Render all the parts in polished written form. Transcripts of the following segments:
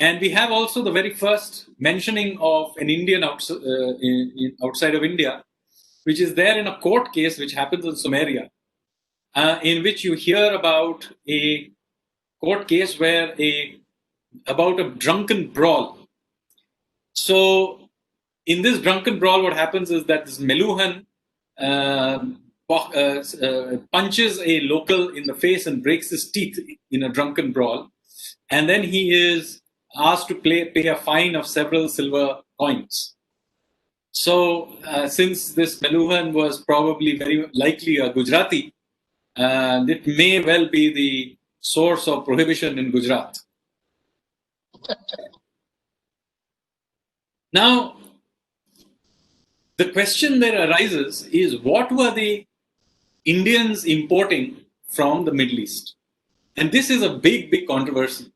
And we have also the very first mentioning of an Indian outside of India, which is there in a court case which happens in Sumeria, in which you hear about a court case where about a drunken brawl. So in this drunken brawl, what happens is that this Meluhan punches a local in the face and breaks his teeth in a drunken brawl. And then he is asked to pay a fine of several silver coins. So since this Meluhan was probably very likely a Gujarati, it may well be the source of prohibition in Gujarat. Now, the question that arises is, what were the Indians importing from the Middle East? And this is a big, big controversy.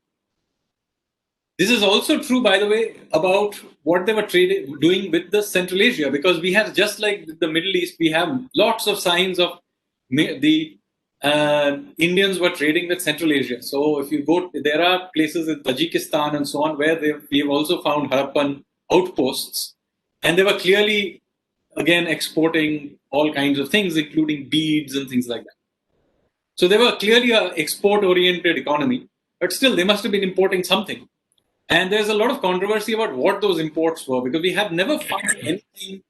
This is also true, by the way, about what they were doing with the Central Asia, because we have, just like the Middle East, we have lots of signs of the Indians were trading with Central Asia. So if you go, there are places in Tajikistan and so on where we have also found Harappan outposts, and they were clearly, again, exporting all kinds of things, including beads and things like that. So they were clearly an export-oriented economy, but still they must have been importing something. And there's a lot of controversy about what those imports were, because we have never found anything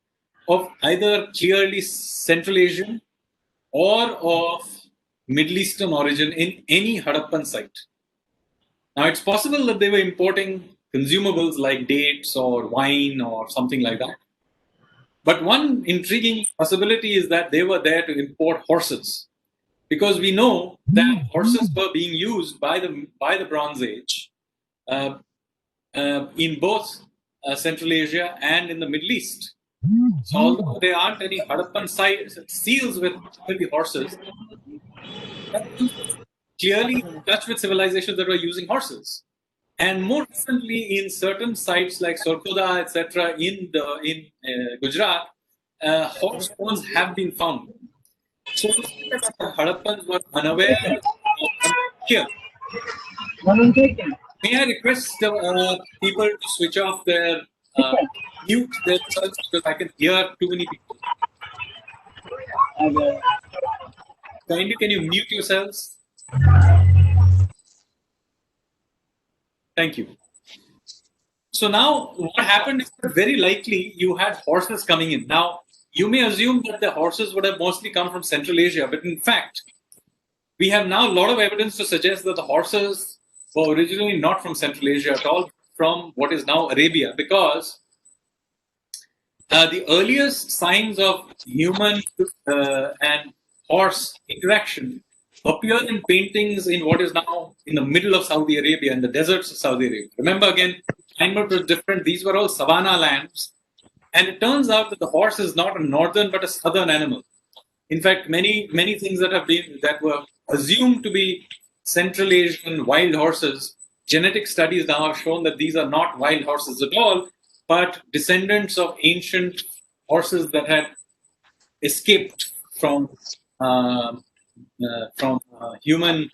of either clearly Central Asian or of Middle Eastern origin in any Harappan site. Now, it's possible that they were importing consumables like dates or wine or something like that. But one intriguing possibility is that they were there to import horses, because we know that horses were being used by the Bronze Age in both Central Asia and in the Middle East. So although there aren't any Harappan seals with the horses, clearly in touch with civilizations that were using horses. And more recently, in certain sites like Sorkoda, etc., in Gujarat, horse bones have been found. So the Harappans were unaware of here. May I request people to switch off their mute themselves, because I can hear too many people. Kindly, can you mute yourselves? Thank you. So now what happened is that very likely you had horses coming in. Now, you may assume that the horses would have mostly come from Central Asia, but in fact, we have now a lot of evidence to suggest that the horses were originally not from Central Asia at all, from what is now Arabia, because the earliest signs of human and horse interaction appear in paintings in what is now in the middle of Saudi Arabia, in the deserts of Saudi Arabia. Remember, again, climate was different. These were all savanna lands. And it turns out that the horse is not a northern but a southern animal. In fact, many things that were assumed to be Central Asian wild horses, genetic studies now have shown that these are not wild horses at all, but descendants of ancient horses that had escaped from human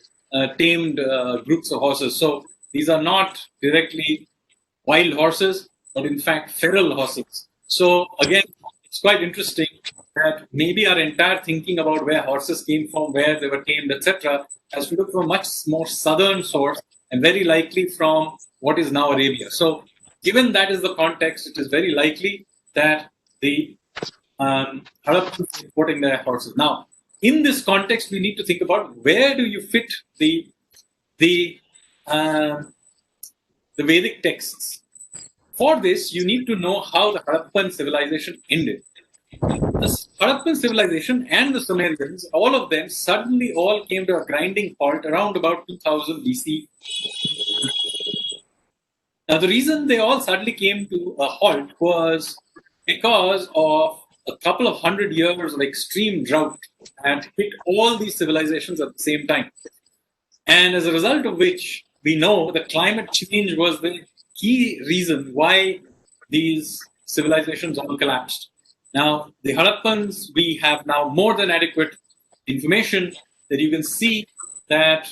tamed groups of horses. So these are not directly wild horses, but in fact feral horses. So again, it's quite interesting that maybe our entire thinking about where horses came from, where they were tamed, etc., has to look from a much more southern source, and very likely from what is now Arabia. So given that is the context, it is very likely that the Harappans are importing their horses. Now, in this context, we need to think about where do you fit the Vedic texts. For this, you need to know how the Harappan civilization ended. The Harappan civilization and the Sumerians, all of them suddenly all came to a grinding halt around about 2000 BC. Now, the reason they all suddenly came to a halt was because of a couple of 100 years of extreme drought and hit all these civilizations at the same time. And as a result of which, we know that climate change was the key reason why these civilizations all collapsed. Now, the Harappans, we have now more than adequate information that you can see that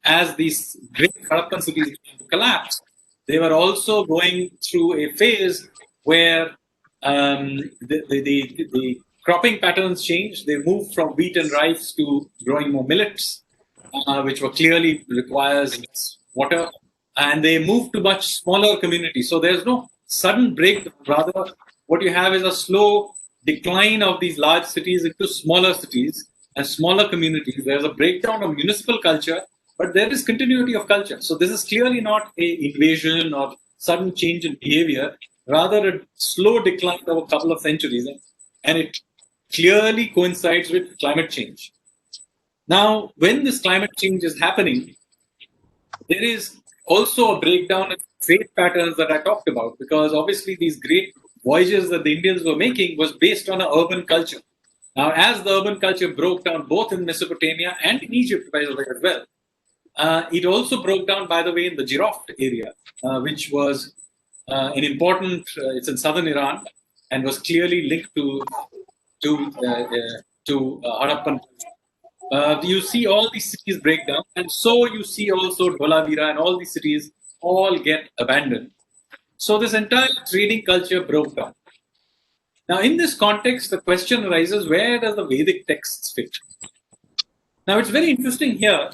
as these great Harappan cities began to collapse, they were also going through a phase where the cropping patterns changed. They moved from wheat and rice to growing more millets, which were clearly requires less water, and they moved to much smaller communities. So there's no sudden breakdown. Rather, what you have is a slow decline of these large cities into smaller cities and smaller communities. There's a breakdown of municipal culture, but there is continuity of culture. So this is clearly not an invasion or sudden change in behavior, rather a slow decline over a couple of centuries, and it clearly coincides with climate change. Now, when this climate change is happening, there is also a breakdown in trade patterns that I talked about, because obviously these great voyages that the Indians were making was based on an urban culture. Now, as the urban culture broke down both in Mesopotamia and in Egypt, by the way, as well, it also broke down, by the way, in the Jiroft area, which was an important, it's in southern Iran, and was clearly linked to Harappan. You see all these cities break down, and so you see also Dholavira and all these cities all get abandoned. So this entire trading culture broke down. Now, in this context, the question arises, where does the Vedic texts fit? Now, it's very interesting here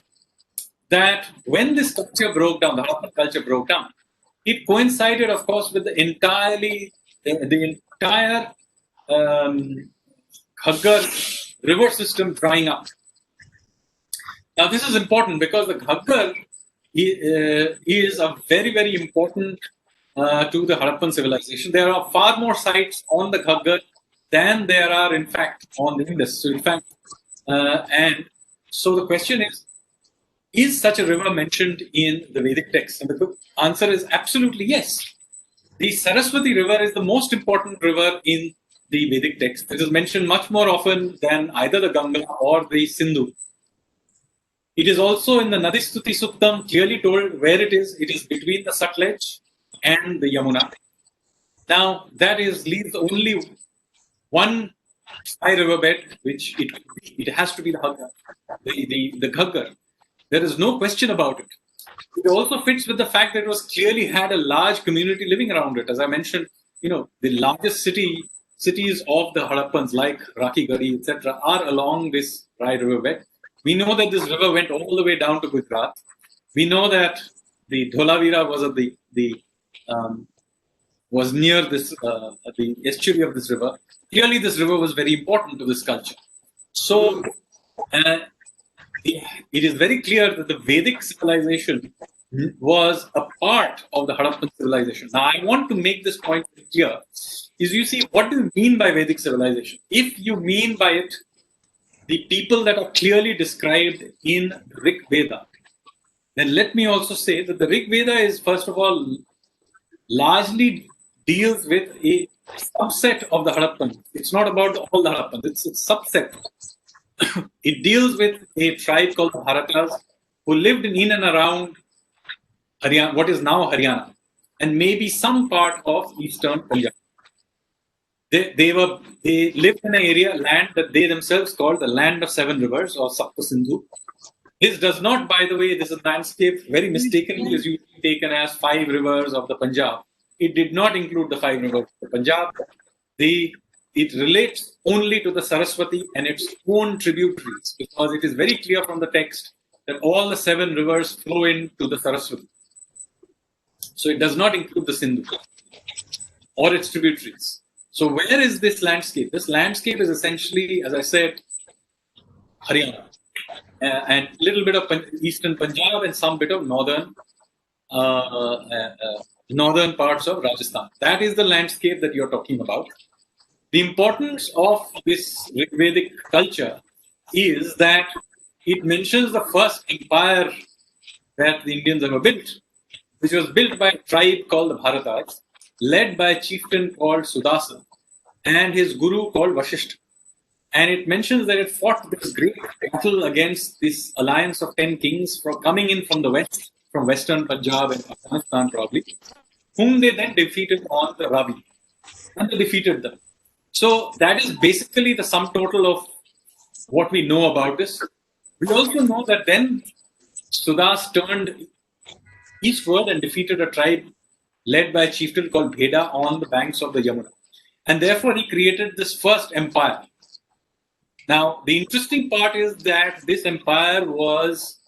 that when this culture broke down, the Harappan culture broke down, it coincided, of course, with the entire Ghaggar river system drying up. Now, this is important because the Ghaggar is a very, very important to the Harappan civilization. There are far more sites on the Ghaggar than there are, in fact, on the Indus. So, in fact, and so the question is such a river mentioned in the Vedic text? And the answer is absolutely yes. The Saraswati River is the most important river in the Vedic text. It is mentioned much more often than either the Ganga or the Sindhu. It is also in the Nadistuti Suktam clearly told where it is. It is between the Sutlej and the Yamuna. Now, that leaves only one high riverbed, which it has to be the Ghaggar. There is no question about it. It also fits with the fact that it was clearly had a large community living around it. As I mentioned, the largest cities of the Harappans, like Rakhigarhi, etc., are along this Rai riverbed. We know that this river went all the way down to Gujarat. We know that the Dholavira was near this the estuary of this river. Clearly, this river was very important to this culture. So, it is very clear that the Vedic civilization was a part of the Harappan civilization. Now, I want to make this point clear. You see, what do you mean by Vedic civilization? If you mean by it the people that are clearly described in the Rig Veda, then let me also say that the Rig Veda is, first of all, largely deals with a subset of the Harappans. It's not about all the Harappans, it's a subset. It deals with a tribe called the Bharatas, who lived in and around Haryana, what is now Haryana, and maybe some part of eastern Punjab. They lived in an land that they themselves called the land of seven rivers, or Sapta Sindhu. This does not, by the way, this is landscape very mistakenly is usually taken as 5 rivers of the Punjab. It did not include the 5 rivers of the Punjab. It relates only to the Saraswati and its own tributaries, because it is very clear from the text that all the 7 rivers flow into the Saraswati. So it does not include the Sindhu or its tributaries. So where is this landscape? This landscape is essentially, as I said, Haryana, and a little bit of eastern Punjab and some bit of northern parts of Rajasthan. That is the landscape that you're talking about. The importance of this Vedic culture is that it mentions the first empire that the Indians ever built, which was built by a tribe called the Bharatas, led by a chieftain called Sudasa and his guru called Vasishtha. And it mentions that it fought this great battle against this alliance of 10 kings coming in from the west, from western Punjab and Afghanistan probably, whom they then defeated on the Ravi. And they defeated them. So that is basically the sum total of what we know about this. We also know that then Sudas turned eastward and defeated a tribe led by a chieftain called Bheda on the banks of the Yamuna. And therefore, he created this first empire. Now, the interesting part is that this empire was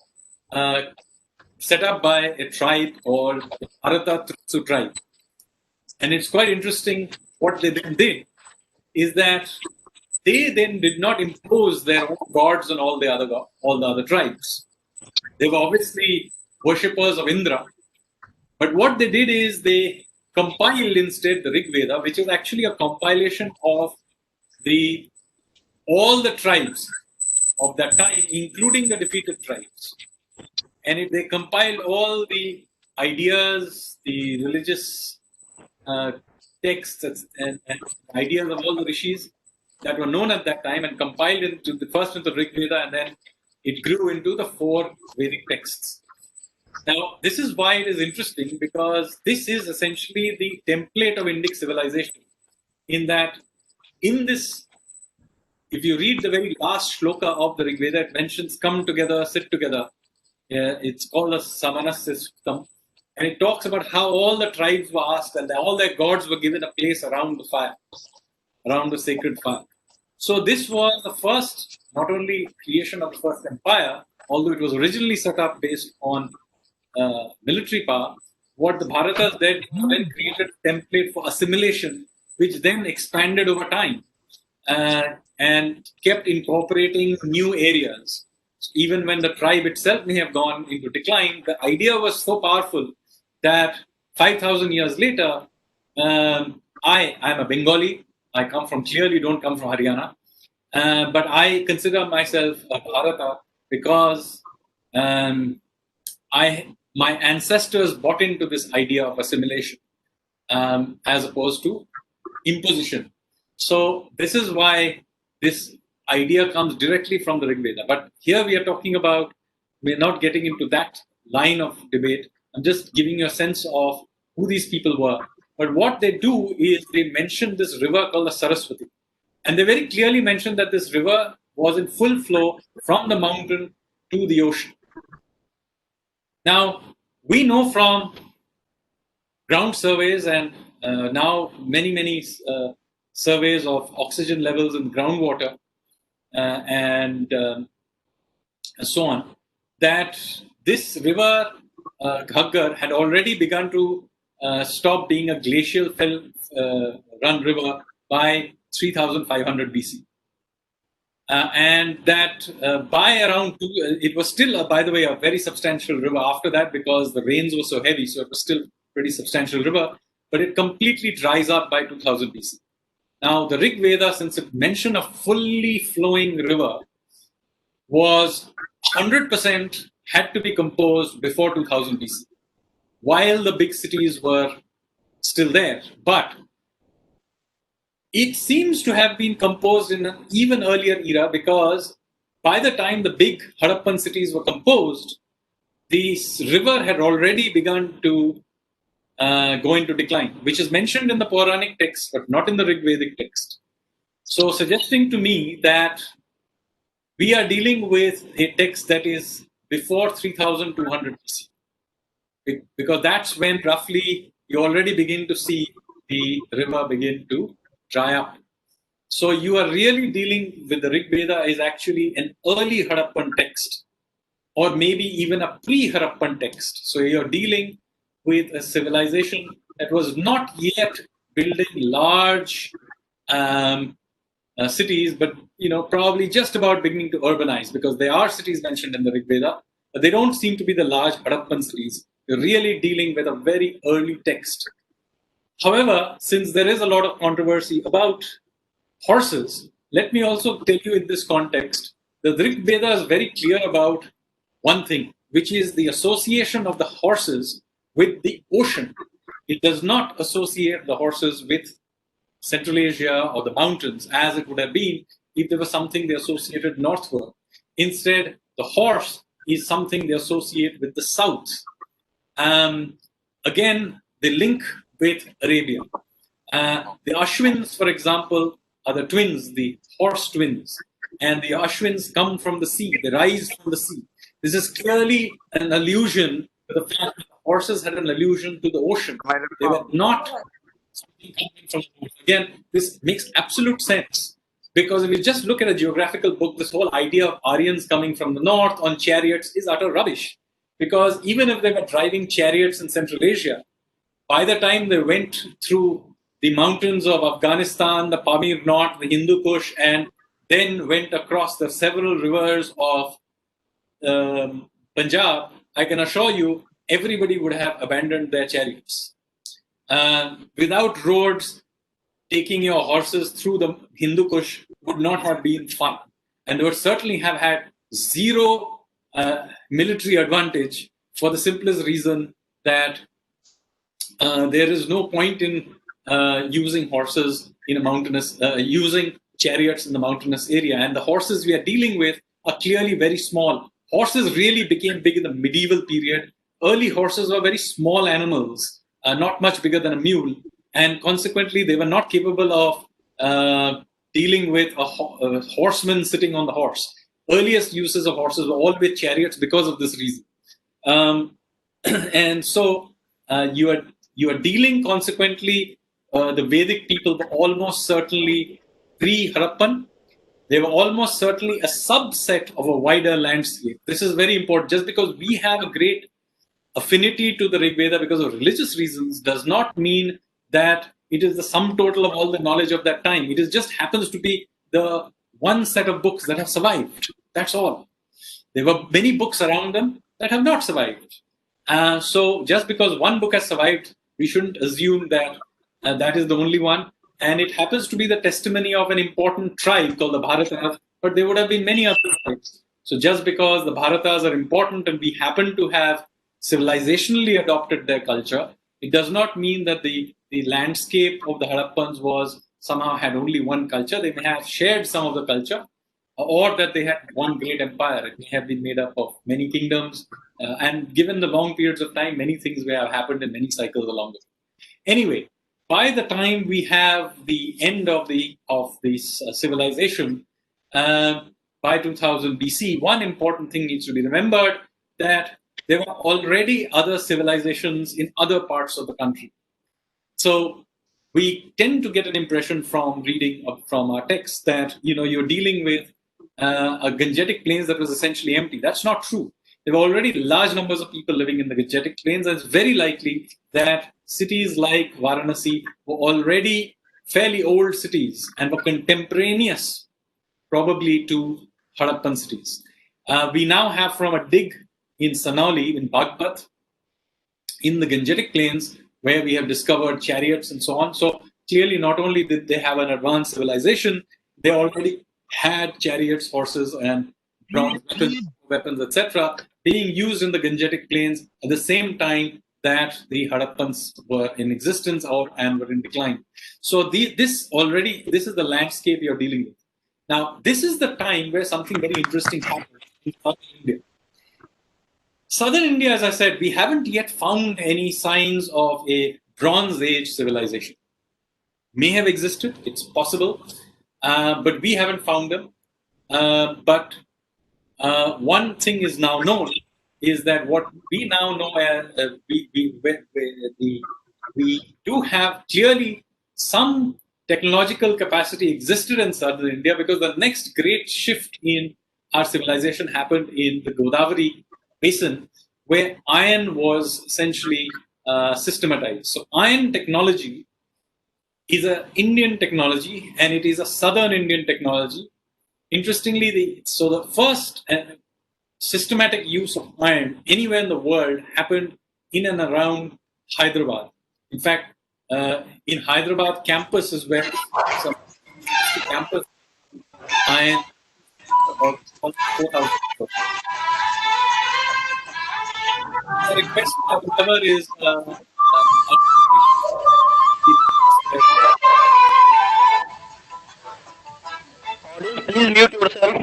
set up by a tribe called the Bharata Trisu tribe. And it's quite interesting what they then did is that they then did not impose their own gods on all the other tribes. They were obviously worshippers of Indra, but what they did is they compiled instead the Rig Veda, which is actually a compilation of all the tribes of that time, including the defeated tribes. And they compiled all the ideas, the religious texts and ideas of all the rishis that were known at that time and compiled into the Rig Veda, and then it grew into the 4 Vedic texts. Now, this is why it is interesting, because this is essentially the template of Indic civilization. In that, in this, if you read the very last shloka of the Rig Veda, it mentions come together, sit together. It's called a Samanasya Suktam. And it talks about how all the tribes were asked and all their gods were given a place around the fire, around the sacred fire. So this was the first, not only creation of the first empire, although it was originally set up based on military power. What the Bharatas did then created a template for assimilation, which then expanded over time and kept incorporating new areas. Even when the tribe itself may have gone into decline, the idea was so powerful that 5,000 years later, I'm a Bengali. I clearly don't come from Haryana. But I consider myself a Bharata because my ancestors bought into this idea of assimilation as opposed to imposition. So this is why this idea comes directly from the Rig Veda. But here we are talking about, we're not getting into that line of debate. I'm just giving you a sense of who these people were. But what they do is they mention this river called the Saraswati. And they very clearly mention that this river was in full flow from the mountain to the ocean. Now, we know from ground surveys and now many surveys of oxygen levels in groundwater and so on, that this river, Ghaggar, had already begun to stop being a glacial run river by 3,500 BC. And that by around it was still, by the way, a very substantial river after that because the rains were so heavy, so it was still a pretty substantial river, but it completely dries up by 2000 BC. Now, the Rig Veda, since it mentioned a fully flowing river, was 100% had to be composed before 2000 BC, while the big cities were still there. But it seems to have been composed in an even earlier era because by the time the big Harappan cities were composed, this river had already begun to go into decline, which is mentioned in the Puranic text, but not in the Rig Vedic text. So suggesting to me that we are dealing with a text that is before 3200 BC, because that's when roughly you already begin to see the river begin to dry up. So you are really dealing with the Rig Veda is actually an early Harappan text, or maybe even a pre-Harappan text. So you're dealing with a civilization that was not yet building large cities, but probably just about beginning to urbanize, because there are cities mentioned in the Rig Veda, but they don't seem to be the large Harappan cities. You're really dealing with a very early text. However, since there is a lot of controversy about horses, let me also tell you in this context, the Rig Veda is very clear about one thing, which is the association of the horses with the ocean. It does not associate the horses with Central Asia or the mountains, as it would have been if there was something they associated northward. Instead, the horse is something they associate with the south. Again, the link with Arabia. The Ashwins, for example, are the twins, the horse twins. And the Ashwins come from the sea, they rise from the sea. This is clearly an allusion to the fact that horses had an allusion to the ocean. They were not something coming from the ocean. Again, this makes absolute sense. Because if you just look at a geographical book, this whole idea of Aryans coming from the north on chariots is utter rubbish. Because even if they were driving chariots in Central Asia, by the time they went through the mountains of Afghanistan, the Pamir Knot, the Hindu Kush, and then went across the several rivers of Punjab, I can assure you everybody would have abandoned their chariots. Without roads, taking your horses through the Hindu Kush would not have been fun. And they would certainly have had zero military advantage for the simplest reason that there is no point in using horses in a mountainous, using chariots in the mountainous area. And the horses we are dealing with are clearly very small. Horses really became big in the medieval period. Early horses were very small animals, not much bigger than a mule. And consequently, they were not capable of dealing with a horseman sitting on the horse. Earliest uses of horses were all with chariots because of this reason. And so you are dealing, consequently, the Vedic people were almost certainly pre-Harappan. They were almost certainly a subset of a wider landscape. This is very important. Just because we have a great affinity to the Rig Veda because of religious reasons does not mean that it is the sum total of all the knowledge of that time. It is just happens to be the one set of books that have survived. That's all. There were many books around them that have not survived. So just because one book has survived, we shouldn't assume that that is the only one. And it happens to be the testimony of an important tribe called the Bharatas, but there would have been many other tribes. So just because the Bharatas are important and we happen to have civilizationally adopted their culture, it does not mean that the landscape of the Harappans was somehow had only one culture. They may have shared some of the culture, or that they had one great empire. It may have been made up of many kingdoms. And given the long periods of time, many things may have happened in many cycles along the way. Anyway, by the time we have the end of this civilization, by 2000 BC, one important thing needs to be remembered, that there were already other civilizations in other parts of the country. So we tend to get an impression from reading from our text that you're dealing with a Gangetic plains that was essentially empty. That's not true. There were already large numbers of people living in the Gangetic plains, and it's very likely that cities like Varanasi were already fairly old cities and were contemporaneous, probably, to Harappan cities. We now have, from a dig in Sanauli, in Bagpat, in the Gangetic plains, where we have discovered chariots and so on. So clearly, not only did they have an advanced civilization, they already had chariots, horses, and bronze weapons, etc., being used in the Gangetic plains at the same time that the Harappans were in existence and were in decline. So this is the landscape you're dealing with. Now, this is the time where something very interesting happened in Southern India. Southern India, as I said, we haven't yet found any signs of a Bronze Age civilization. May have existed, it's possible, but we haven't found them. But one thing is now known, is that what we now know as we do have clearly some technological capacity existed in Southern India, because the next great shift in our civilization happened in the Godavari basin, where iron was essentially systematized. So iron technology is an Indian technology, and it is a Southern Indian technology. Interestingly, the first systematic use of iron anywhere in the world happened in and around Hyderabad. In fact, in Hyderabad campus is where some campus iron about 4,000. The request, however, is Audience, please mute yourself.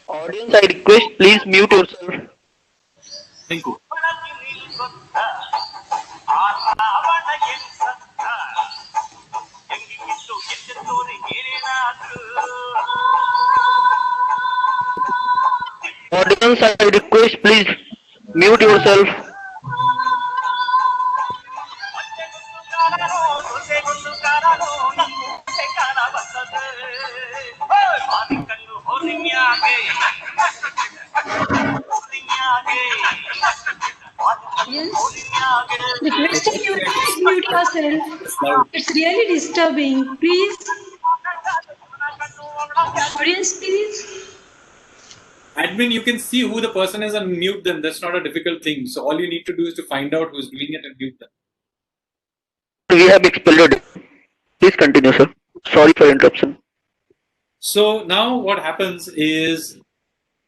Audience, I request, please mute yourself. Thank you. Audience, I request please mute yourself. Yes. Requesting you to please mute yourself. It's loud. It's really disturbing. Please. Audience, please. Admin, you can see who the person is and mute them. That's not a difficult thing. So all you need to do is to find out who's doing it and mute them. We have expelled. Please continue, sir. Sorry for interruption. So now what happens is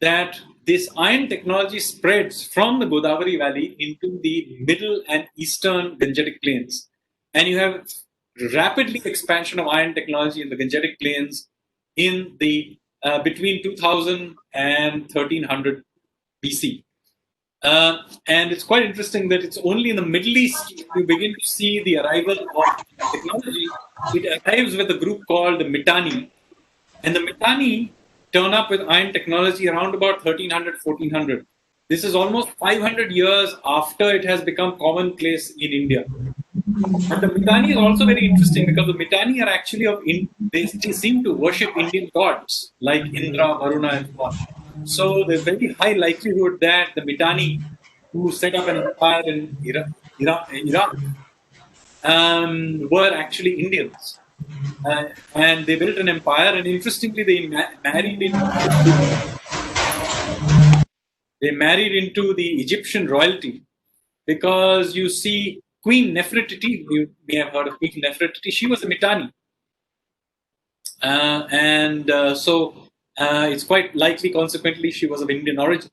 that this iron technology spreads from the Godavari Valley into the middle and eastern Gangetic plains. And you have rapidly expansion of iron technology in the Gangetic plains in the between 2000 and 1300 BC. And it's quite interesting that it's only in the Middle East you begin to see the arrival of technology. It arrives with a group called the Mitanni. And the Mitanni turn up with iron technology around about 1300, 1400. This is almost 500 years after it has become commonplace in India. And the Mitanni is also very interesting because the Mitanni are actually they seem to worship Indian gods like Indra, Varuna, and so on. So there's very high likelihood that the Mitanni, who set up an empire in Iraq, were actually Indians. And they built an empire, and interestingly, they married into the Egyptian royalty, because you see Queen Nefertiti, you may have heard of Queen Nefertiti, she was a Mitanni. So it's quite likely, consequently, she was of Indian origin.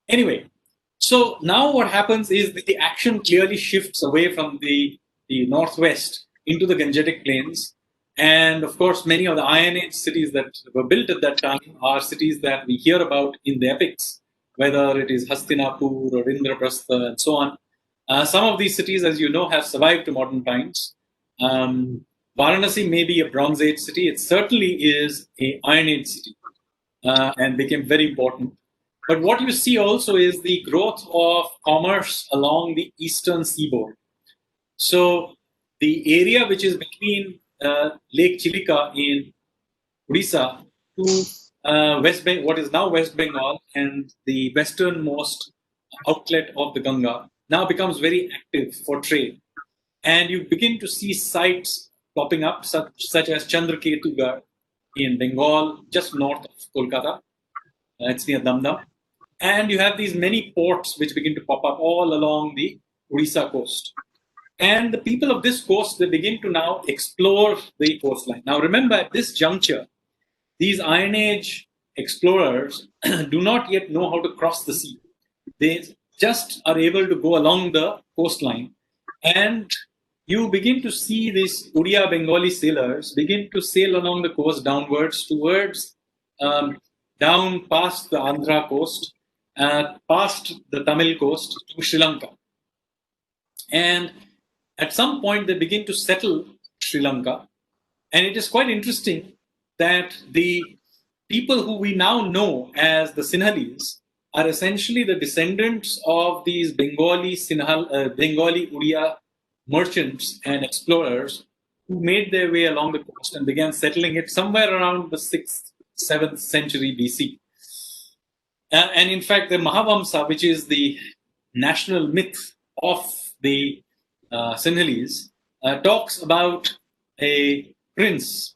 Anyway, so now what happens is that the action clearly shifts away from the northwest into the Gangetic plains. And of course, many of the Iron Age cities that were built at that time are cities that we hear about in the epics, whether it is Hastinapur or Indraprastha and so on. Some of these cities, as you know, have survived to modern times. Varanasi may be a Bronze Age city. It certainly is an Iron Age city and became very important. But what you see also is the growth of commerce along the eastern seaboard. So the area which is between Lake Chilika in Odisha to what is now West Bengal and the westernmost outlet of the Ganga now becomes very active for trade. And you begin to see sites popping up, such as Chandraketugarh in Bengal, just north of Kolkata. It's near Damdam. And you have these many ports which begin to pop up all along the Odisha coast. And the people of this coast, they begin to now explore the coastline. Now remember, at this juncture, these Iron Age explorers do not yet know how to cross the sea. They just are able to go along the coastline. And you begin to see these Odia Bengali sailors begin to sail along the coast downwards towards, down past the Andhra coast, past the Tamil coast to Sri Lanka. And at some point, they begin to settle Sri Lanka. And it is quite interesting that the people who we now know as the Sinhalese are essentially the descendants of these Bengali Odia merchants and explorers who made their way along the coast and began settling it somewhere around the 6th, 7th century BC. And in fact, the Mahavamsa, which is the national myth of the Sinhalese, talks about a prince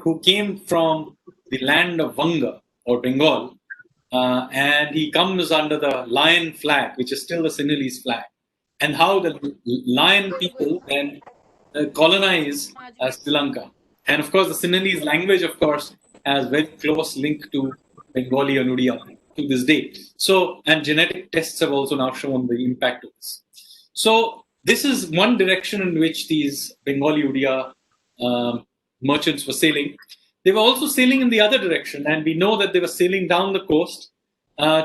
who came from the land of Vanga or Bengal, and he comes under the lion flag, which is still the Sinhalese flag, and how the lion people then colonize Sri Lanka. And of course, the Sinhalese language, of course, has very close link to Bengali and Odia to this day. So, and genetic tests have also now shown the impact of this. So, this is one direction in which these Bengali Odia merchants were sailing. They were also sailing in the other direction, and we know that they were sailing down the coast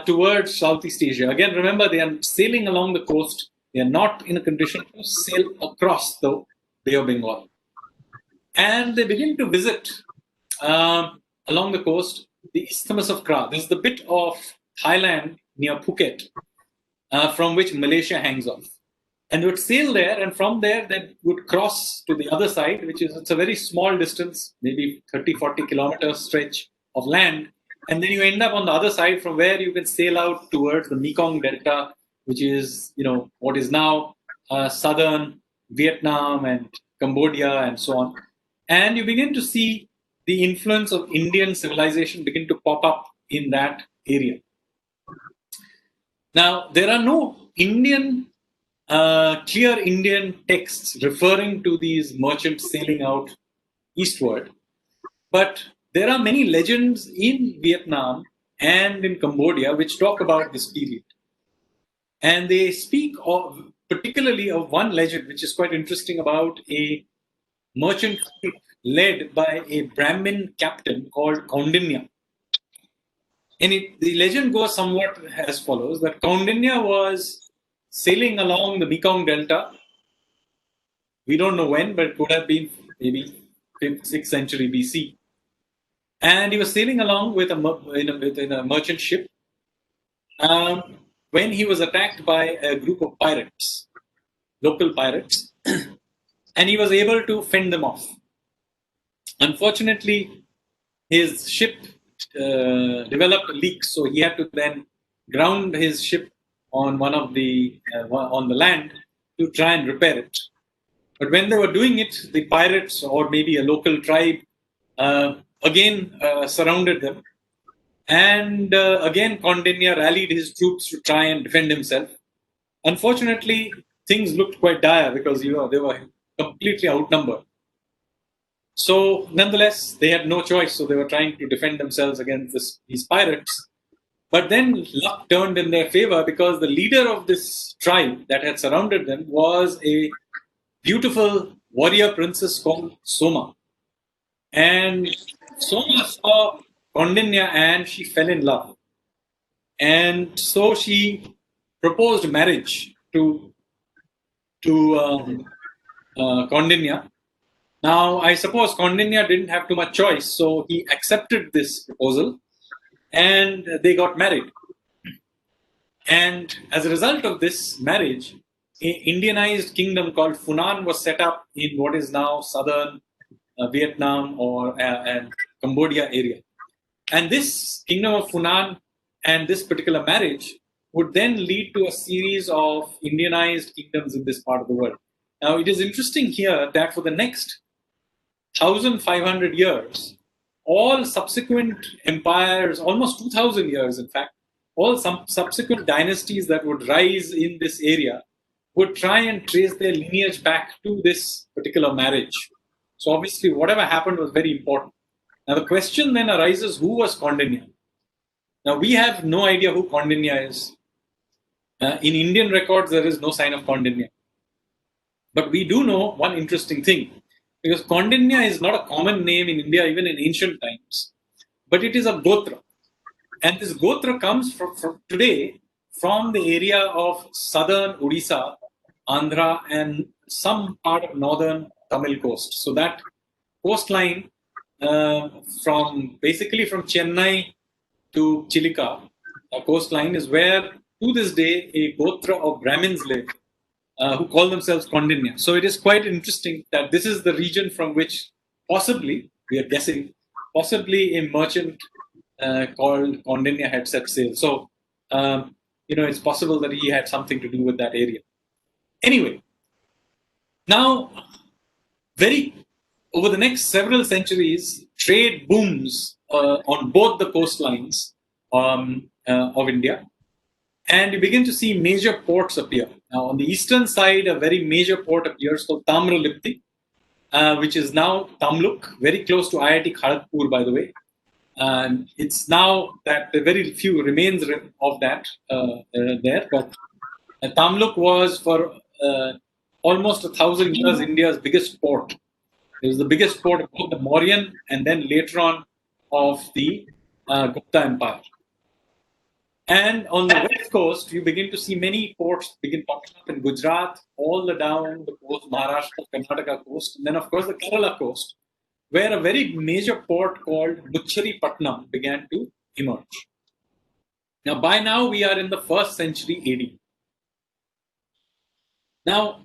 towards Southeast Asia. Again, remember, they are sailing along the coast. They are not in a condition to sail across the Bay of Bengal. And they begin to visit along the coast the Isthmus of Kra. This is the bit of Thailand near Phuket, from which Malaysia hangs off. And they would sail there, and from there they would cross to the other side, it's a very small distance, maybe 30, 40 kilometers stretch of land. And then you end up on the other side, from where you can sail out towards the Mekong Delta, which is, what is now southern Vietnam and Cambodia and so on. And you begin to see the influence of Indian civilization begin to pop up in that area. Now, there are no clear Indian texts referring to these merchants sailing out eastward, but there are many legends in Vietnam and in Cambodia which talk about this period. And they speak particularly of one legend which is quite interesting, about a merchant fleet led by a Brahmin captain called Kaundinya. And the legend goes somewhat as follows, that Kaundinya was sailing along the Mekong Delta. We don't know when, but it could have been maybe 5th, 6th century BC. And he was sailing along with a merchant ship when he was attacked by a group of pirates, local pirates, and he was able to fend them off. Unfortunately, his ship developed a leak, so he had to then ground his ship on on the land to try and repair it. But when they were doing it, the pirates, or maybe a local tribe, again surrounded them. And again, Kaundinya rallied his troops to try and defend himself. Unfortunately, things looked quite dire because they were completely outnumbered. So, nonetheless, they had no choice. So they were trying to defend themselves against these pirates. But then luck turned in their favor, because the leader of this tribe that had surrounded them was a beautiful warrior princess called Soma. And Soma saw Kaundinya and she fell in love. And so she proposed marriage to Kaundinya. Now, I suppose Kaundinya didn't have too much choice, so he accepted this proposal and they got married. And as a result of this marriage, an Indianized kingdom called Funan was set up in what is now southern Vietnam and Cambodia area. And this kingdom of Funan and this particular marriage would then lead to a series of Indianized kingdoms in this part of the world. Now, it is interesting here that for the next 1,500 years, all subsequent empires, almost 2,000 years in fact, all some subsequent dynasties that would rise in this area would try and trace their lineage back to this particular marriage. So obviously, whatever happened was very important. Now, the question then arises, who was Kaundinya? Now, we have no idea who Kaundinya is. In Indian records, there is no sign of Kaundinya. But we do know one interesting thing, because Kaundinya is not a common name in India, even in ancient times, but it is a Gotra. And this Gotra comes from today from the area of southern Odisha, Andhra, and some part of northern Tamil coast. So that coastline from Chennai to Chilika, a coastline is where to this day a Gotra of Brahmins live who call themselves Kaundinya. So it is quite interesting that this is the region from which possibly, we are guessing, possibly a merchant called Kaundinya had set sail. So, it's possible that he had something to do with that area. Anyway, now, over the next several centuries, trade booms on both the coastlines of India, and you begin to see major ports appear. Now, on the eastern side, a very major port appears called Tamralipti, which is now Tamluk, very close to IIT Kharagpur, by the way. And it's now that very few remains of that there, but Tamluk was for almost 1,000 years India's biggest port. It was the biggest port of both the Mauryan and then later on of the Gupta Empire. And on the west coast, you begin to see many ports begin popping up in Gujarat, all the down the coast, Maharashtra, Karnataka coast, and then of course the Kerala coast, where a very major port called Butcheripatnam began to emerge. Now, by now, we are in the 1st century AD. Now,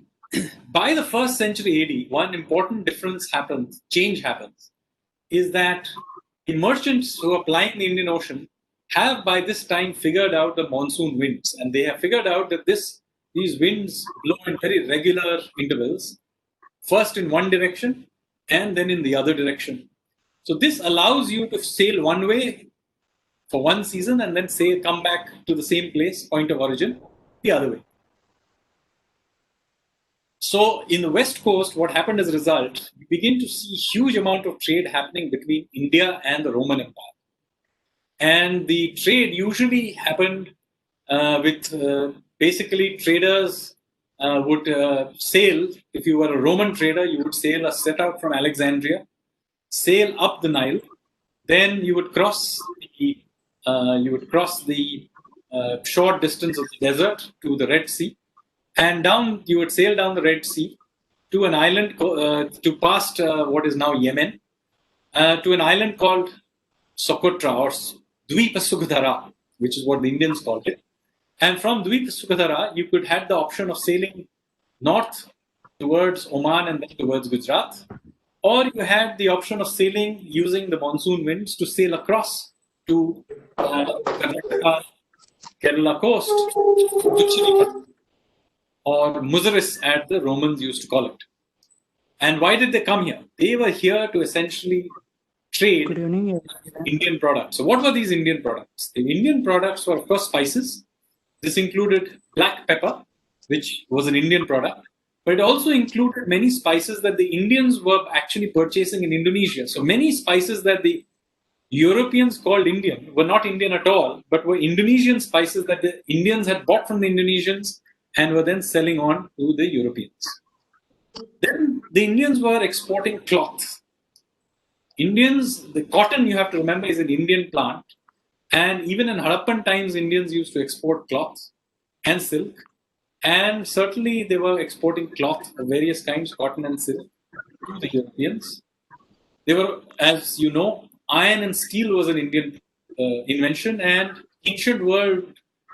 by the 1st century AD, one important change happens, is that the merchants who are plying the Indian Ocean have by this time figured out the monsoon winds, and they have figured out that these winds blow in very regular intervals, first in one direction and then in the other direction. So this allows you to sail one way for one season and then come back to the same place, point of origin, the other way. So in the West Coast, what happened as a result, we begin to see huge amount of trade happening between India and the Roman Empire. And the trade usually happened with basically traders would sail. If you were a Roman trader, you would set out from Alexandria, sail up the Nile, then you would cross the short distance of the desert to the Red Sea, and you would sail down the Red Sea to an island to past what is now Yemen, to an island called Socotra or Dweepasukadhara, which is what the Indians called it. And from Dweepasukadhara, you could have the option of sailing north towards Oman and then towards Gujarat, or you had the option of sailing using the monsoon winds to sail across to Kerala coast, or Muzaris as the Romans used to call it. And why did they come here? They were here to essentially trade Indian products. So what were these Indian products? The Indian products were, of course, spices. This included black pepper, which was an Indian product, but it also included many spices that the Indians were actually purchasing in Indonesia. So many spices that the Europeans called Indian were not Indian at all, but were Indonesian spices that the Indians had bought from the Indonesians and were then selling on to the Europeans. Then the Indians were exporting cloth. The cotton, you have to remember, is an Indian plant. And even in Harappan times, Indians used to export cloth and silk. And certainly they were exporting cloth of various kinds, cotton and silk, to the Europeans. They were, as you know, iron and steel was an Indian invention, and ancient world,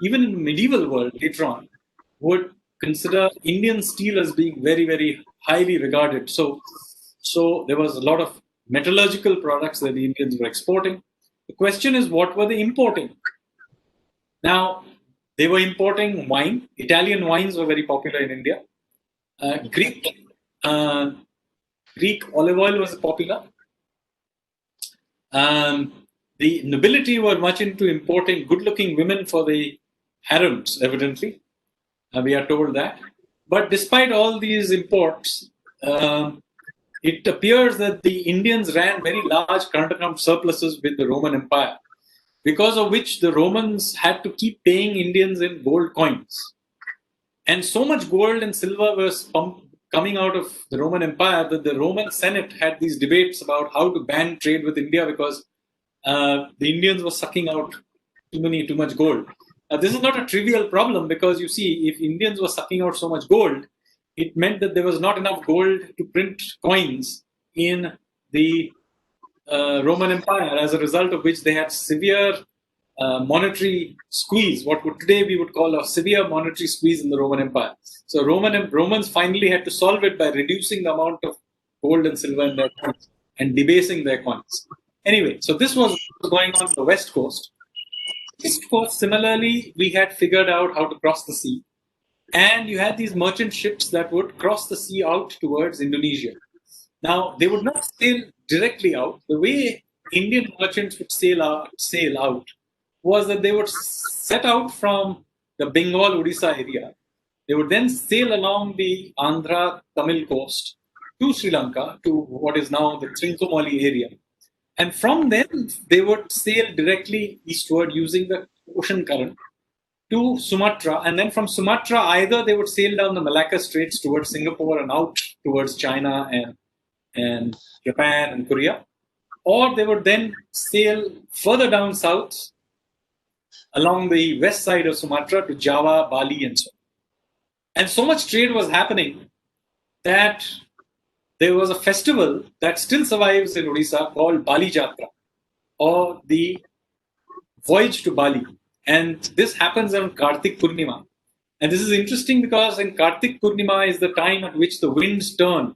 even in the medieval world later on, would consider Indian steel as being very, very highly regarded. So there was a lot of metallurgical products that the Indians were exporting. The question is, what were they importing? Now, they were importing wine. Italian wines were very popular in India. Greek olive oil was popular. The nobility were much into importing good-looking women for the harems, evidently. We are told that. But despite all these imports, it appears that the Indians ran very large current account surpluses with the Roman Empire, because of which the Romans had to keep paying Indians in gold coins. And so much gold and silver was coming out of the Roman Empire that the Roman Senate had these debates about how to ban trade with India, because the Indians were sucking out too much gold. This is not a trivial problem, because you see, if Indians were sucking out so much gold, it meant that there was not enough gold to print coins in the Roman Empire, as a result of which they had severe monetary squeeze, what today we would call a severe monetary squeeze in the Roman Empire. So Romans finally had to solve it by reducing the amount of gold and silver in their coins and debasing their coins. Anyway, so this was going on the West Coast. East Coast, similarly, we had figured out how to cross the sea. And you had these merchant ships that would cross the sea out towards Indonesia. Now, they would not sail directly out. The way Indian merchants would sail out was that they would set out from the Bengal, Odisha area. They would then sail along the Andhra, Tamil coast to Sri Lanka, to what is now the Trincomalee area. And from then, they would sail directly eastward using the ocean current to Sumatra. And then from Sumatra, either they would sail down the Malacca Straits towards Singapore and out towards China and Japan and Korea, or they would then sail further down south along the west side of Sumatra to Java, Bali, and so on. And so much trade was happening that there was a festival that still survives in Odisha called Bali Jatra, or the Voyage to Bali. And this happens on Kartik Purnima. And this is interesting because in Kartik Purnima is the time at which the winds turn.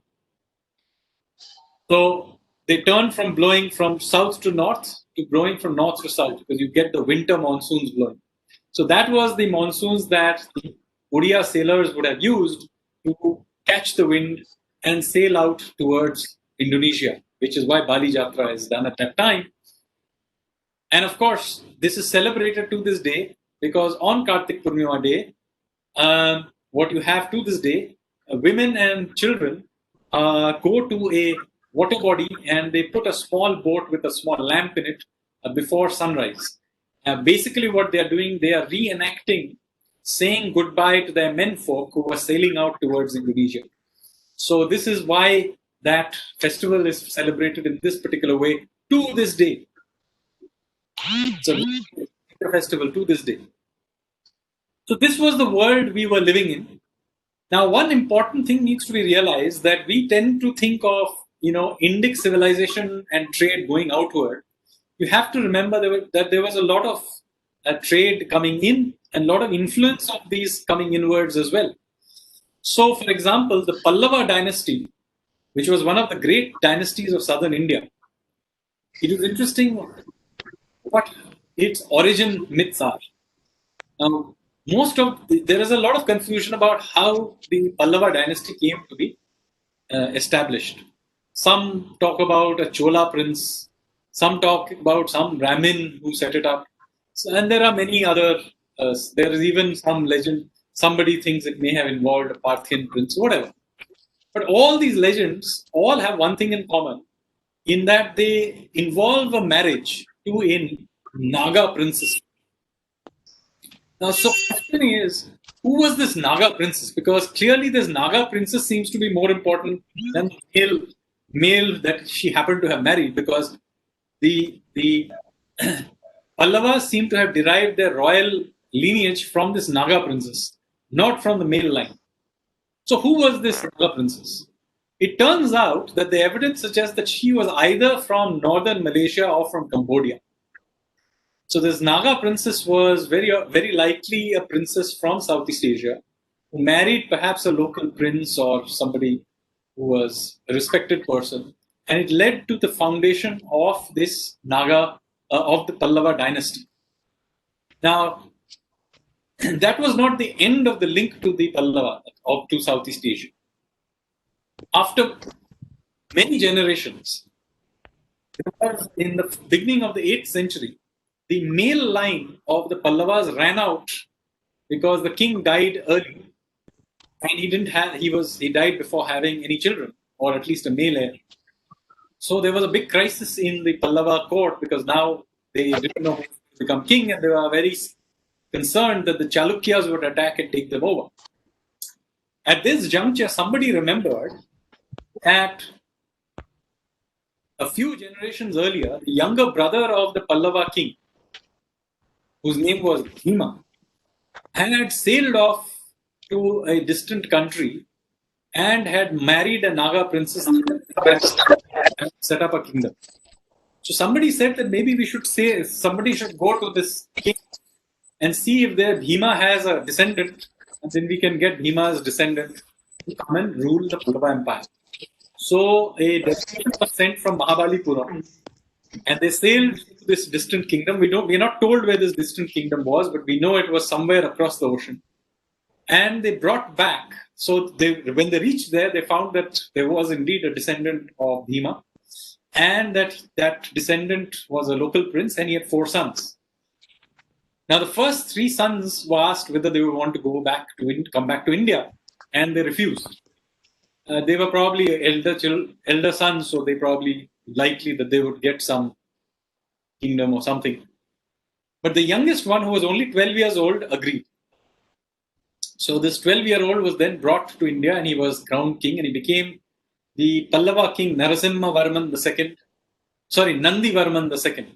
So they turn from blowing from south to north to blowing from north to south because you get the winter monsoons blowing. So that was the monsoons that the Odia sailors would have used to catch the wind and sail out towards Indonesia, which is why Bali Jatra is done at that time. And of course, this is celebrated to this day because on Kartik Purnima Day, what you have to this day, women and children go to a water body and they put a small boat with a small lamp in it before sunrise. Basically, what they are doing, they are reenacting saying goodbye to their menfolk who were sailing out towards Indonesia. So this is why that festival is celebrated in this particular way to this day. So a festival to this day. So this was the world we were living in. Now, one important thing needs to be realized that we tend to think of, Indic civilization and trade going outward. You have to remember that there was a lot of trade coming in and a lot of influence of these coming inwards as well. So, for example, the Pallava dynasty, which was one of the great dynasties of southern India, it is interesting what its origin myths are. Now, there is a lot of confusion about how the Pallava dynasty came to be established. Some talk about a Chola prince, some talk about some Brahmin who set it up, and there are many other. There is even some legend. Somebody thinks it may have involved a Parthian prince, whatever. But all these legends all have one thing in common, in that they involve a marriage to a Naga princess. Now, so the question is, who was this Naga princess? Because clearly this Naga princess seems to be more important than the male that she happened to have married, because the Pallavas seem to have derived their royal lineage from this Naga princess, not from the male line. So who was this Naga princess? It turns out that the evidence suggests that she was either from northern Malaysia or from Cambodia. So this Naga princess was very, very likely a princess from Southeast Asia who married perhaps a local prince or somebody who was a respected person. And it led to the foundation of this Naga, of the Pallava dynasty. Now, that was not the end of the link to the Pallava, or to Southeast Asia. After many generations, in the beginning of the 8th century, the male line of the Pallavas ran out because the king died early, and he died before having any children, or at least a male heir. So there was a big crisis in the Pallava court because now they didn't know who to become king, and they were very concerned that the Chalukyas would attack and take them over. At this juncture, somebody remembered that a few generations earlier, the younger brother of the Pallava king, whose name was Bhima, had sailed off to a distant country and had married a Naga princess and set up a kingdom. So somebody said that maybe somebody should go to this king and see if Bhima has a descendant, and then we can get Bhima's descendant to come and rule the Pallava Empire. So a delegation was sent from Mahabalipuram, and they sailed to this distant kingdom. We're not told where this distant kingdom was, but we know it was somewhere across the ocean. And they brought back. So when they reached there, they found that there was indeed a descendant of Bhima, and that descendant was a local prince, and he had 4 sons. Now, the first 3 sons were asked whether they would want to come back to India, and they refused. They were probably elder sons, so they probably likely that they would get some kingdom or something. But the youngest one, who was only 12 years old, agreed. So this 12-year-old was then brought to India, and he was crowned king, and he became the Pallava king Narasimha Varman II. Nandi Varman II.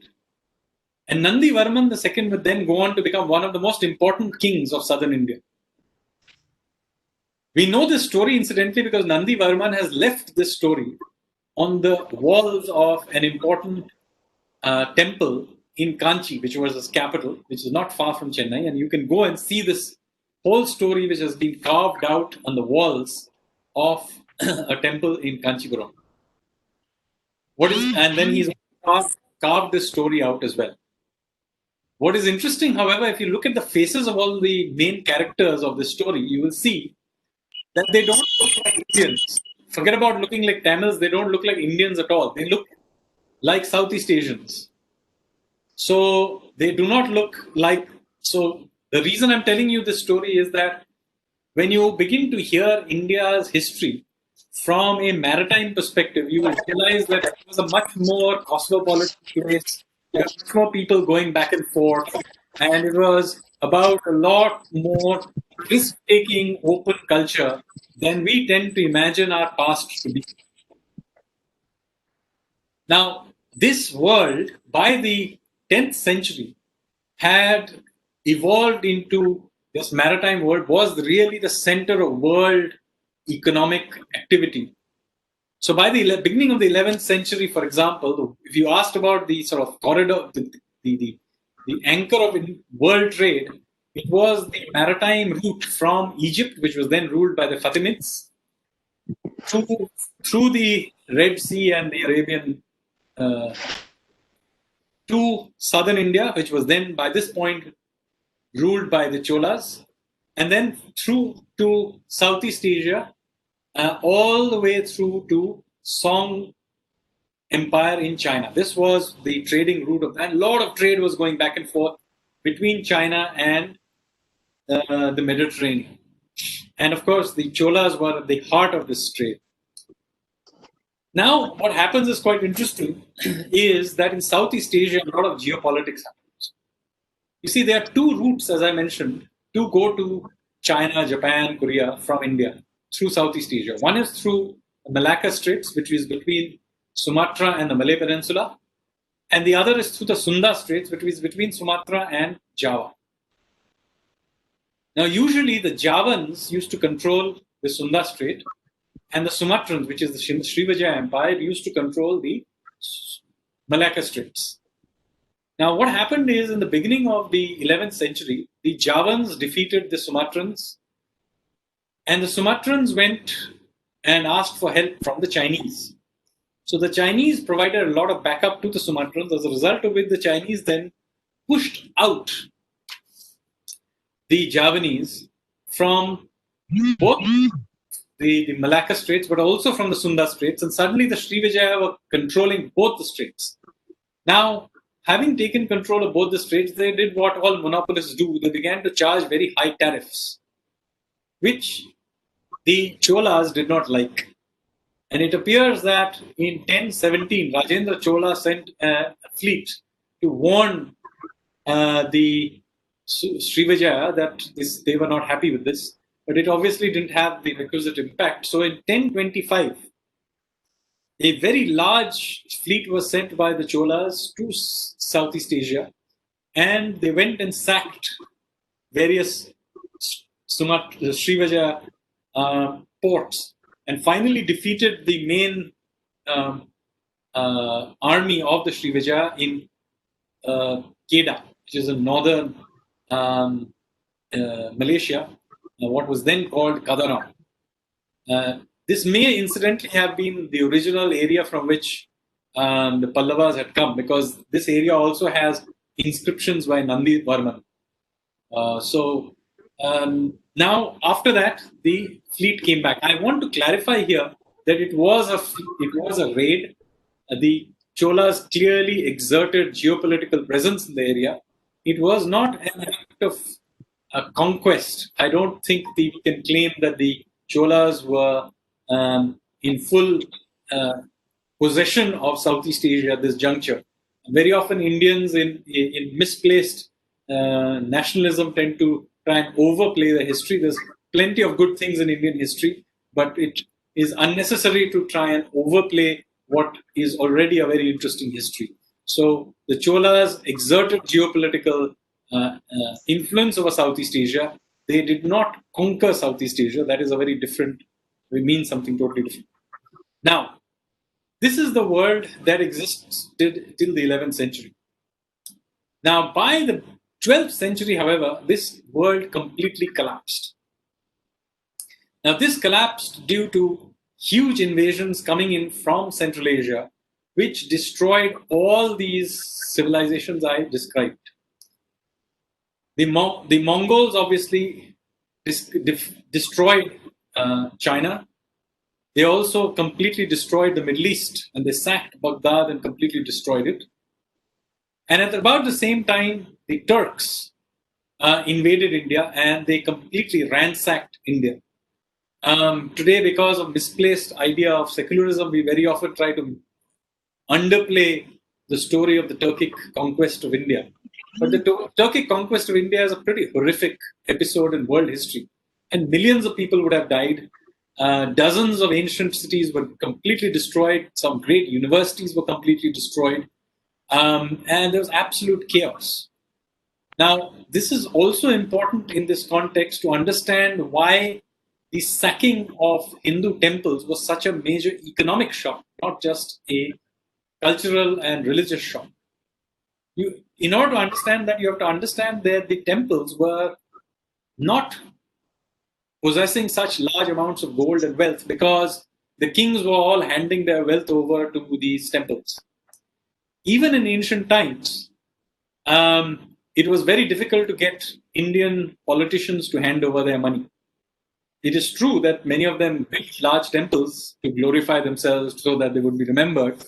And Nandi Varman II would then go on to become one of the most important kings of southern India. We know this story, incidentally, because Nandi Varman has left this story on the walls of an important temple in Kanchi, which was his capital, which is not far from Chennai, and you can go and see this whole story which has been carved out on the walls of a temple in Kanchipuram. And then he's carved this story out as well. What is interesting, however, if you look at the faces of all the main characters of this story, you will see that they don't look like Indians. Forget about looking like Tamils, they don't look like Indians at all. They look like Southeast Asians. So they do not look like. So the reason I'm telling you this story is that when you begin to hear India's history from a maritime perspective, you will realize that it was a much more cosmopolitan place. There were much more people going back and forth, and it was about a lot more risk-taking, open culture than we tend to imagine our past to be. Now, this world, by the 10th century, had evolved into this maritime world, was really the center of world economic activity. So by the beginning of the 11th century, for example, if you asked about the sort of corridor, the anchor of world trade, it was the maritime route from Egypt, which was then ruled by the Fatimids, through the Red Sea and the Arabian to southern India, which was then by this point ruled by the Cholas, and then through to Southeast Asia, all the way through to Song Empire in China. This was the trading route of that. A lot of trade was going back and forth between China and the Mediterranean. And of course, the Cholas were at the heart of this trade. Now, what happens is quite interesting, is that in Southeast Asia, a lot of geopolitics happens. You see, there are two routes, as I mentioned, to go to China, Japan, Korea from India through Southeast Asia. One is through the Malacca Straits, which is between Sumatra and the Malay Peninsula. And the other is through the Sunda Straits, which is between Sumatra and Java. Now, usually the Javans used to control the Sunda Strait, and the Sumatrans, which is the Srivijaya Empire, used to control the Malacca Straits. Now, what happened is, in the beginning of the 11th century, the Javans defeated the Sumatrans, and the Sumatrans went and asked for help from the Chinese. So the Chinese provided a lot of backup to the Sumatrans, as a result of which the Chinese then pushed out the Javanese from both the Malacca Straits, but also from the Sunda Straits, and suddenly the Srivijaya were controlling both the straits. Now, having taken control of both the straits, they did what all monopolists do. They began to charge very high tariffs, which the Cholas did not like. And it appears that in 1017, Rajendra Chola sent a fleet to warn the Srivijaya that they were not happy with this. But it obviously didn't have the requisite impact. So in 1025, a very large fleet was sent by the Cholas to Southeast Asia, and they went and sacked various Srivijaya ports, and finally defeated the main army of the Srivijaya in Kedah, which is in northern Malaysia, what was then called Kadaram. This may incidentally have been the original area from which the Pallavas had come, because this area also has inscriptions by Nandi Varman. Now, after that, the fleet came back. I want to clarify here that it was a raid. The Cholas clearly exerted geopolitical presence in the area. It was not an act of a conquest. I don't think we can claim that the Cholas were in full possession of Southeast Asia at this juncture. Very often, Indians in misplaced nationalism tend to try and overplay the history. There's plenty of good things in Indian history, but it is unnecessary to try and overplay what is already a very interesting history. So the Cholas exerted geopolitical influence over Southeast Asia. They did not conquer Southeast Asia. That is a very different, it means something totally different. Now, this is the world that exists till the 11th century. Now, by the 12th century, however, this world completely collapsed. Now, this collapsed due to huge invasions coming in from Central Asia, which destroyed all these civilizations I described. The Mongols obviously destroyed China. They also completely destroyed the Middle East, and they sacked Baghdad and completely destroyed it. And at about the same time, the Turks invaded India, and they completely ransacked India. Today, because of misplaced idea of secularism, we very often try to underplay the story of the Turkic conquest of India. But the Turkic conquest of India is a pretty horrific episode in world history. And millions of people would have died. Dozens of ancient cities were completely destroyed. Some great universities were completely destroyed. And there was absolute chaos. Now, this is also important in this context to understand why the sacking of Hindu temples was such a major economic shock, not just a cultural and religious shock. In order to understand that, you have to understand that the temples were not possessing such large amounts of gold and wealth because the kings were all handing their wealth over to these temples. Even in ancient times, it was very difficult to get Indian politicians to hand over their money. It is true that many of them built large temples to glorify themselves so that they would be remembered.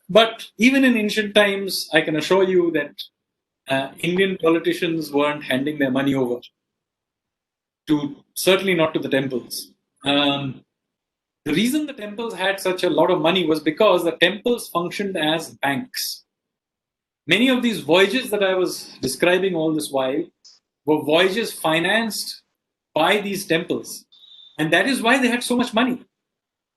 But even in ancient times, I can assure you that Indian politicians weren't handing their money over, certainly not to the temples. The reason the temples had such a lot of money was because the temples functioned as banks. Many of these voyages that I was describing all this while were voyages financed by these temples. And that is why they had so much money.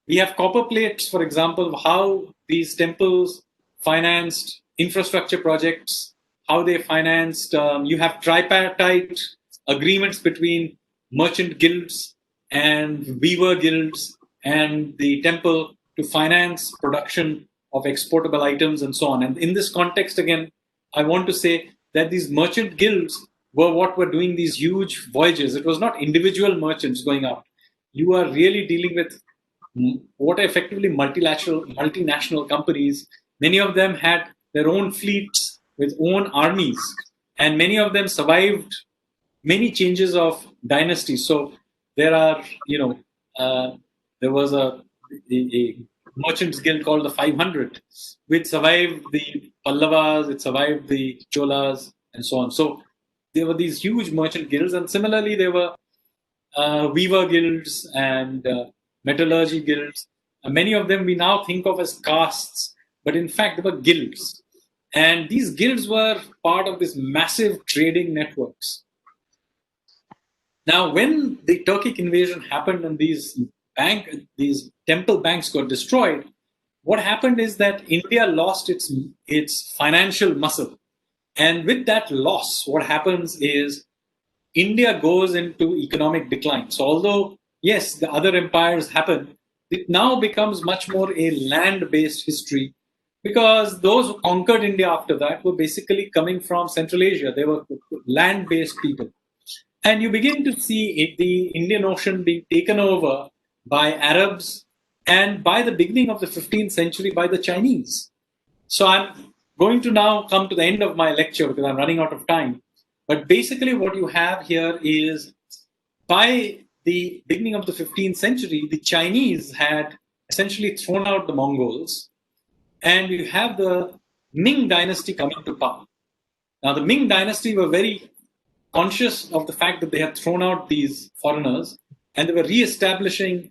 We have copper plates, for example, of how these temples financed infrastructure projects, how they financed, you have tripartite agreements between merchant guilds and weaver guilds and the temple to finance production of exportable items and so on. And in this context, again, I want to say that these merchant guilds were what were doing these huge voyages. It was not individual merchants going out. You are really dealing with what are effectively multinational companies. Many of them had their own fleets with own armies, and many of them survived many changes of dynasties. So there are, there was a merchants guild called the 500, which survived the Pallavas, it survived the Cholas, and so on. So there were these huge merchant guilds, and similarly there were weaver guilds and metallurgy guilds. Many of them we now think of as castes, but in fact they were guilds. And these guilds were part of this massive trading networks. Now, when the Turkic invasion happened and these temple banks got destroyed, what happened is that India lost its financial muscle. And with that loss, what happens is India goes into economic decline. So although, yes, the other empires happen, it now becomes much more a land-based history because those who conquered India after that were basically coming from Central Asia. They were land-based people. And you begin to see the Indian Ocean being taken over by Arabs and by the beginning of the 15th century by the Chinese. So I'm going to now come to the end of my lecture because I'm running out of time. But basically what you have here is by the beginning of the 15th century, the Chinese had essentially thrown out the Mongols, and you have the Ming Dynasty coming to power. Now, the Ming Dynasty were very conscious of the fact that they had thrown out these foreigners, and they were re-establishing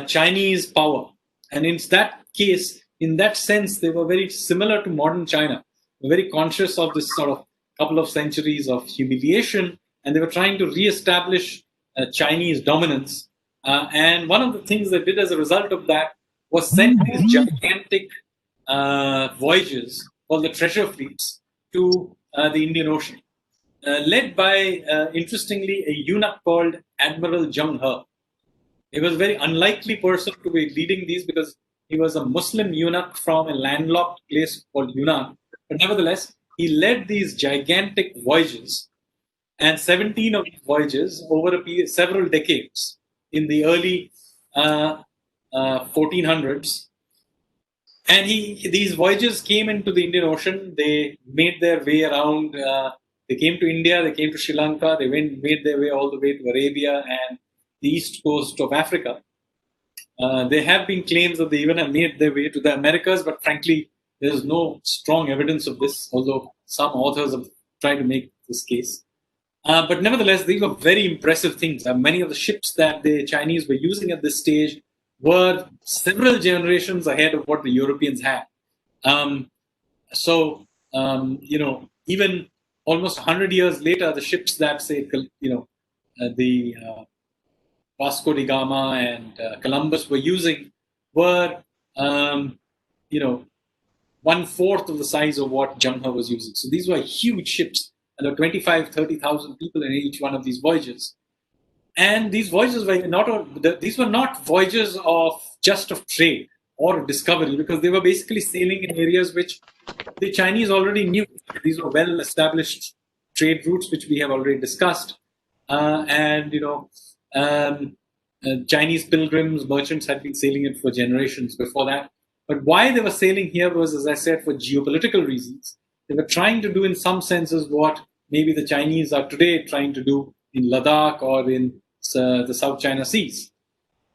Chinese power. And in that case, in that sense, they were very similar to modern China. They were very conscious of this sort of couple of centuries of humiliation, and they were trying to re-establish Chinese dominance. And one of the things they did as a result of that was send these gigantic voyages called the treasure fleets to the Indian Ocean, led by, interestingly, a eunuch called Admiral Zheng He. He was a very unlikely person to be leading these because he was a Muslim eunuch from a landlocked place called Yunnan. But nevertheless, he led these gigantic voyages, and 17 of these voyages over a period, several decades in the early 1400s. And these voyages came into the Indian Ocean. They made their way around. They came to India. They came to Sri Lanka. They made their way all the way to Arabia and the east coast of Africa. There have been claims that they even have made their way to the Americas, but frankly, there is no strong evidence of this, although some authors have tried to make this case. But nevertheless, these were very impressive things. Many of the ships that the Chinese were using at this stage were several generations ahead of what the Europeans had. Even almost 100 years later, the ships that, say, the Vasco da Gama and Columbus were using were, 1/4 of the size of what Zheng He was using. So these were huge ships, and there were 25,000, 30,000 people in each one of these voyages. And these voyages these were not voyages of trade or discovery, because they were basically sailing in areas which the Chinese already knew. These were well-established trade routes, which we have already discussed. Chinese pilgrims, merchants had been sailing it for generations before that. But why they were sailing here was, as I said, for geopolitical reasons. They were trying to do, in some senses, what maybe the Chinese are today trying to do in Ladakh or in the South China Seas.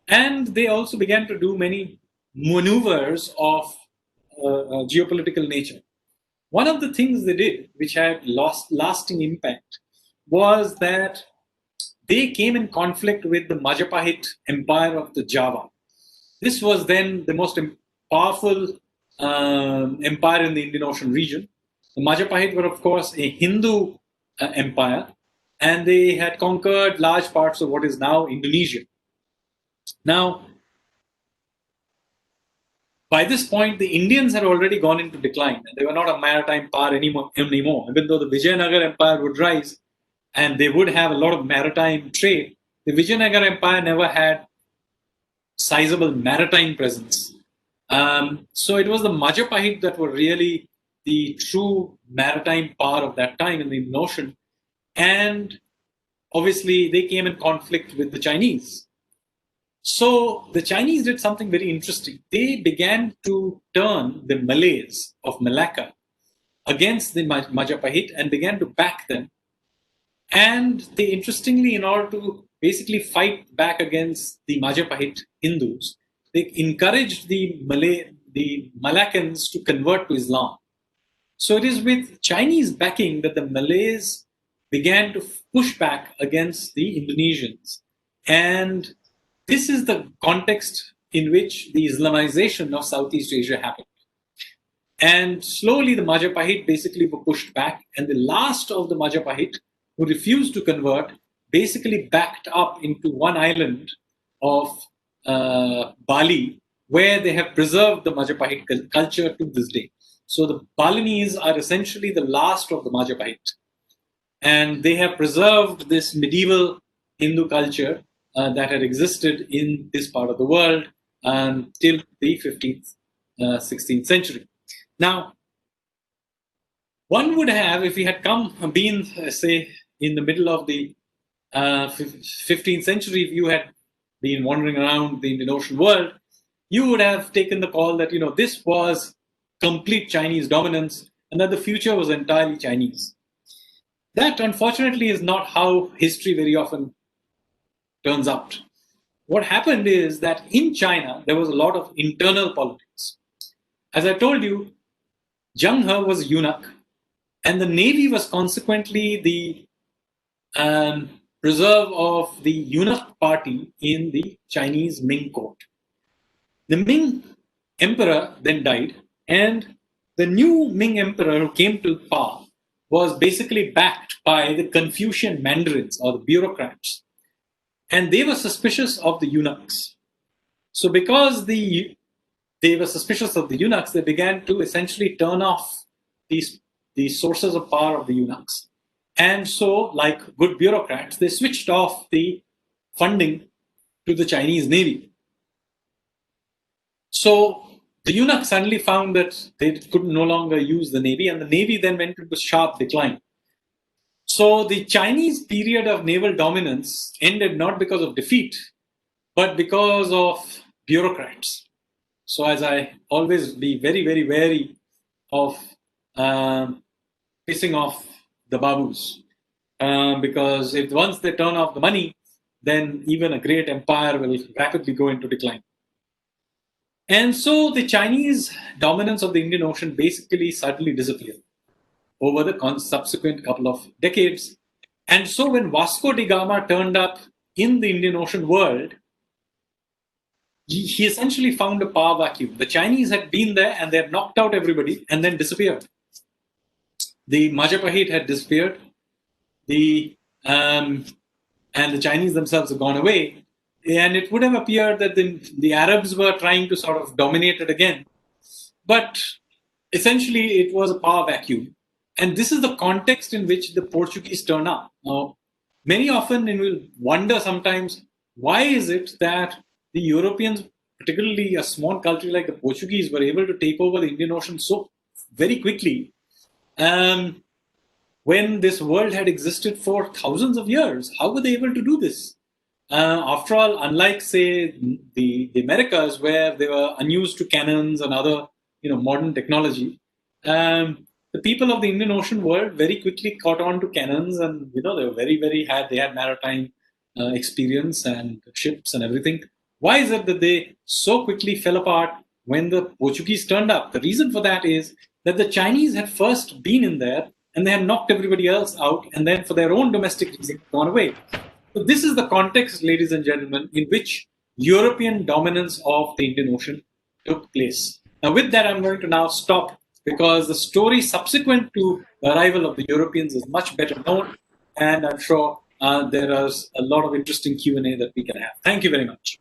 And they also began to do many maneuvers of geopolitical nature. One of the things they did, which had lasting impact, was that they came in conflict with the Majapahit Empire of the Java. This was then the most powerful empire in the Indian Ocean region. The Majapahit were, of course, a Hindu empire, and they had conquered large parts of what is now Indonesia. Now, by this point, the Indians had already gone into decline, and they were not a maritime power anymore. Even though the Vijayanagar Empire would rise, and they would have a lot of maritime trade, the Vijayanagar Empire never had sizable maritime presence. So it was the Majapahit that were really the true maritime power of that time in the Indian Ocean. And obviously, they came in conflict with the Chinese. So the Chinese did something very interesting. They began to turn the Malays of Malacca against the Majapahit and began to back them. And they, interestingly, in order to basically fight back against the Majapahit Hindus, they encouraged the Malaccans to convert to Islam. So it is with Chinese backing that the Malays began to push back against the Indonesians. And this is the context in which the Islamization of Southeast Asia happened. And slowly the Majapahit basically were pushed back, and the last of the Majapahit, who refused to convert, basically backed up into one island of Bali, where they have preserved the Majapahit culture to this day. So the Balinese are essentially the last of the Majapahit. And they have preserved this medieval Hindu culture that had existed in this part of the world till the 15th, 16th century. Now, one would have, if we had been, say, in the middle of the 15th century, if you had been wandering around the Indian Ocean world, you would have taken the call that, this was complete Chinese dominance and that the future was entirely Chinese. That, unfortunately, is not how history very often turns out. What happened is that in China, there was a lot of internal politics. As I told you, Zheng He was a eunuch, and the navy was consequently the preserve of the eunuch party in the Chinese Ming court. The Ming emperor then died, and the new Ming emperor who came to power was basically backed by the Confucian mandarins or the bureaucrats. And they were suspicious of the eunuchs. So because they were suspicious of the eunuchs, they began to essentially turn off the sources of power of the eunuchs. And so, like good bureaucrats, they switched off the funding to the Chinese Navy. So the eunuchs suddenly found that they could no longer use the navy, and the navy then went into sharp decline. So the Chinese period of naval dominance ended not because of defeat, but because of bureaucrats. So as I always be very, very wary of pissing off the babus, because if once they turn off the money, then even a great empire will rapidly go into decline. And so the Chinese dominance of the Indian Ocean basically suddenly disappeared over the subsequent couple of decades. And so when Vasco da Gama turned up in the Indian Ocean world, he essentially found a power vacuum. The Chinese had been there and they had knocked out everybody and then disappeared. The Majapahit had disappeared. And the Chinese themselves had gone away. And it would have appeared that the Arabs were trying to sort of dominate it again. But essentially, it was a power vacuum. And this is the context in which the Portuguese turn up. Now, many often, and we'll wonder sometimes, why is it that the Europeans, particularly a small country like the Portuguese, were able to take over the Indian Ocean so very quickly when this world had existed for thousands of years? How were they able to do this? After all, unlike, say, the Americas, where they were unused to cannons and other modern technology, the people of the Indian Ocean world very quickly caught on to cannons, and they were they had maritime experience and ships and everything. Why is it that they so quickly fell apart when the Portuguese turned up? The reason for that is that the Chinese had first been in there and they had knocked everybody else out, and then for their own domestic reasons gone away. So this is the context, ladies and gentlemen, in which European dominance of the Indian Ocean took place. Now, with that, I'm going to now stop, because the story subsequent to the arrival of the Europeans is much better known, and I'm sure there is a lot of interesting Q&A that we can have. Thank you very much.